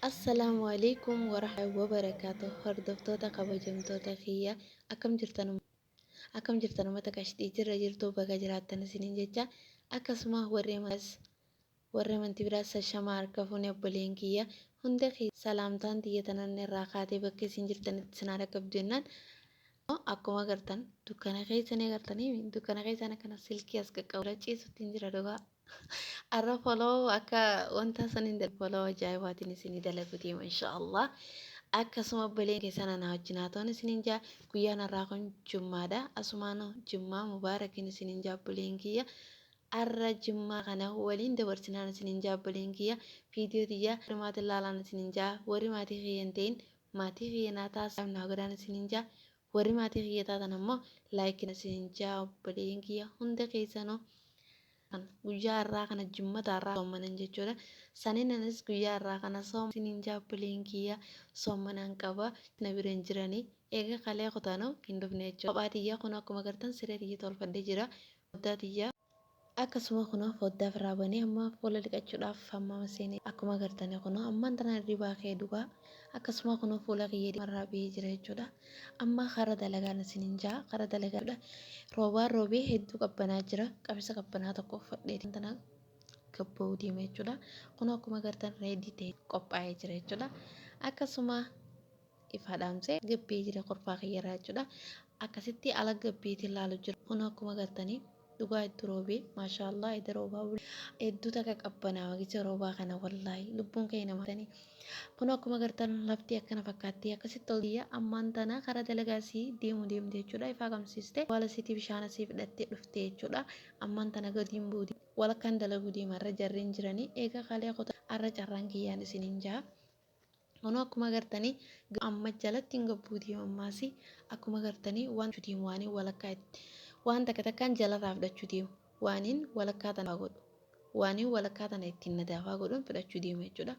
Assalaamu alaykum warahmatullahi wabarakaatuh. Hordoftoota kabajamtoota kiyya akkam jirtan uummata qashtii jirra jirtuu baga jiraattan isiniin jecha akkasuma warri amantii biraas shamaa harka fuune obboleen kiyya hunda salaamtaan xiyya tanan irraa kaatee bakka isin jirtanitti sinaa dhaqqabdu jennaan akkuma agartan dukkana keessan akkana silkii as qaqqabula ciisutti hin jira dhugaa. Arra follow akka wanta sanin follow ajaa'ibaatiin isinii dalaguuti inshaallah. Akkasuma obboleen keessan ana wajjin haa ta'an isiniin jaa guyyaan har'aa kun jummaadha. Asumaan jummaa mubaarakiin isiniin jaa obboleen kiyya. Arra jummaa kana waliin dabarsinaan isiniin jaa obboleen kiyya. Viidiyoo tiyya maatii ilaalaan isiniin jaa warri maatii kiyya hin ta'in maatii kiyya naa taasisaa godhaan isiniin jaa warri maatii kiyya taatan ammoo laayikiin isiniin jaa obboleen kiyya hunda keessanoo. Guyyaa har'aa kana jummata har'aa soommanan jechuudha. Saniinis guyyaa har'aa kana siniin jaabbileen kiyya soommanaan qaba na bira hin jiranii eega kalee kutaanoo hin dhufne jechuudha. Kophaa tiyyaa kun akkuma agartan siree tiyya tolfadhee jira. Foddaa tiyyaa akkasuma kunoo foddaa irraa banee amma fuula dhiqachuudhaaf amma seenee akkuma agartan kunoo ammaan tana hirribaa kee dhugaa akkasuma kunoo fuula kiyya irraa ba'ee jira jechuudha. Amma hara dalagaan isiniin jaa hara dalagaadha. Roobaan roobee hedduu qabbanaa jira. Qabisa qabbanaa tokko uffadhee tana gabba'uu deema jechuudha. Kun akkuma agartan reedii ta'e qophaa'ee jira jechuudha. Akkasuma ifa dhaamsee gabbee jira qorfaa kiyyaraa jechuudha. Akkasitti ala gabbeetiin ilaalu jira. Kun akkuma agartanii dhugaa hedduu roobee maashaallah edda roobaa hedduu takka qabbanaa wagicha roobaa kana wallaahi lubbuun kee namatanii. Kun akkuma agartan lafti akkana fakkaatti akkasitti oliyyaa ammaan tana karaa dalagaasii deemte jechuudha. Ifaa qabsiiste wala sitii bishaan asii fudhattee dhufte jechuudha. Ammaan tana gadiin buuti walakkaan dalaguu deemarra jarreen jiranii eega kalee kota arra carraan kiyyaan isiniin jaa. Kun akkuma agartanii amma jalatti hin gabbuu deemammaasi akkuma agartanii waan takka takkaan jalarraa fudhachuu deemu waaniin walakkaa tana godhu waaniin walakkaa tana ittiin nadaafaa godhuun fudhachuu deemu jechuudha.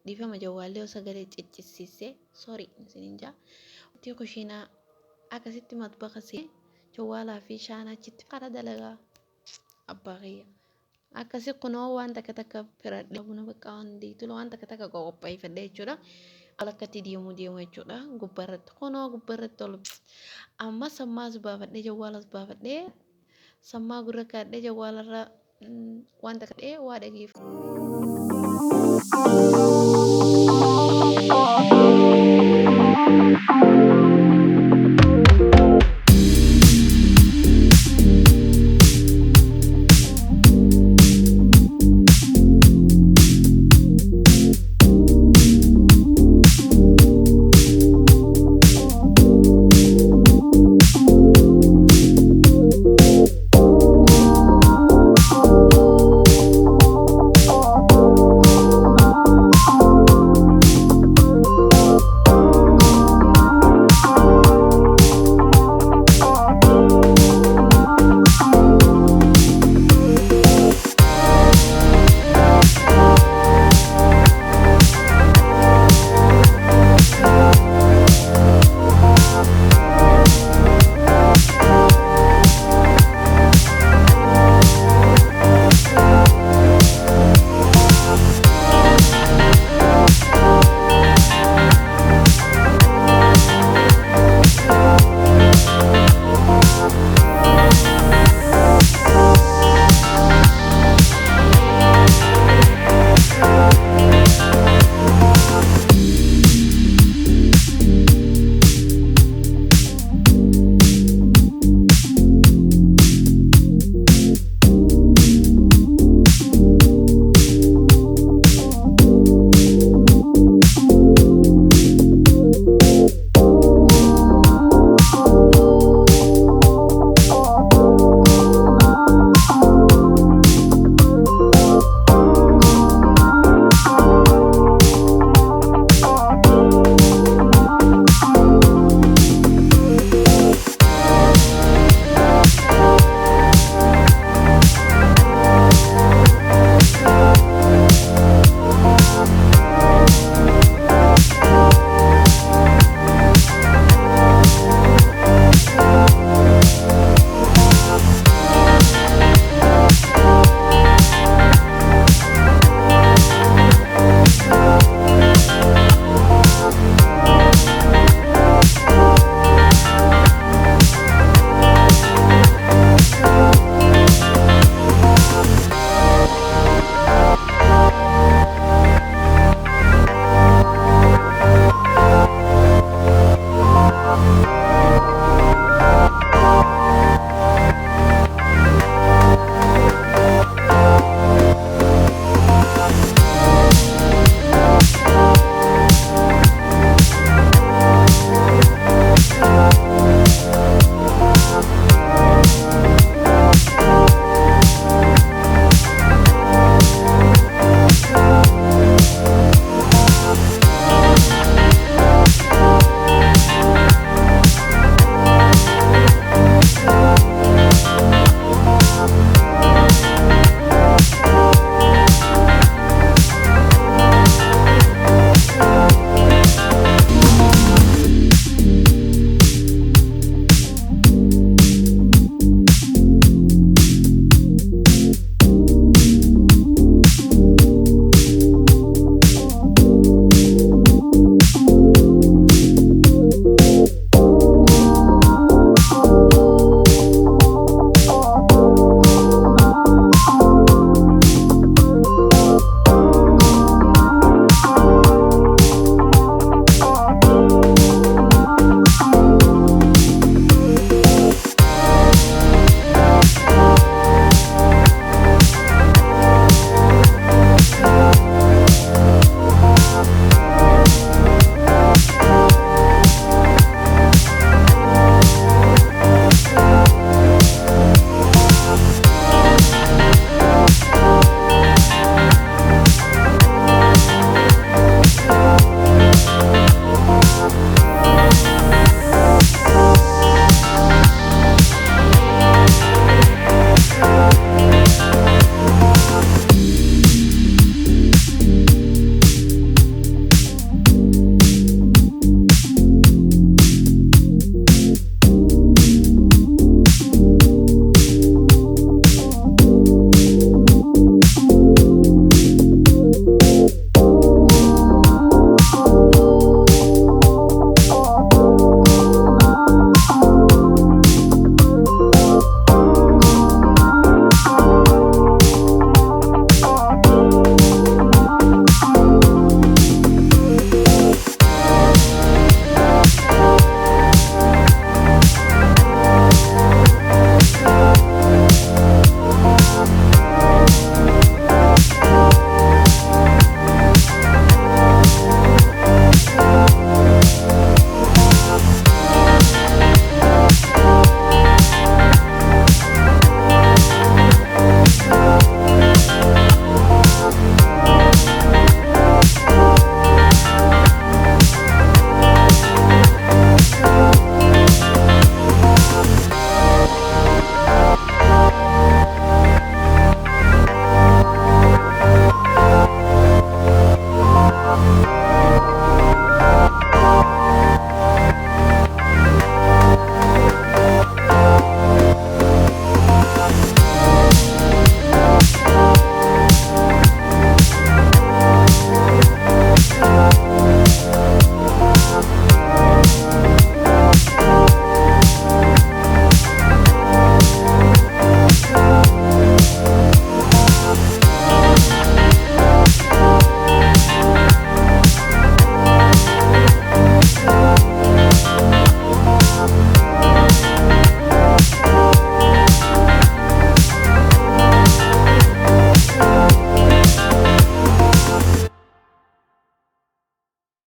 Dhiifama jawwaallee sagalee ciccisiisee sorry isiniin jaa. Itti kushiinaa akkasitti matbaqa jawwaalaa fi shaanaa achitti qara dalagaa abbaa kiyya. Akkasi kunoo waan takka takka firadhee buna bakka hundiitu waan takka takka qopheeffadhee jechuudha. Walakkatti deemu jechuudha. Gubbarratti kunoo gubbarratti ol amma sammaas baafadhee jawwaalas baafadhee sammaa gurra kaadhee jawwaalarra waan takka dhee waa dhageef.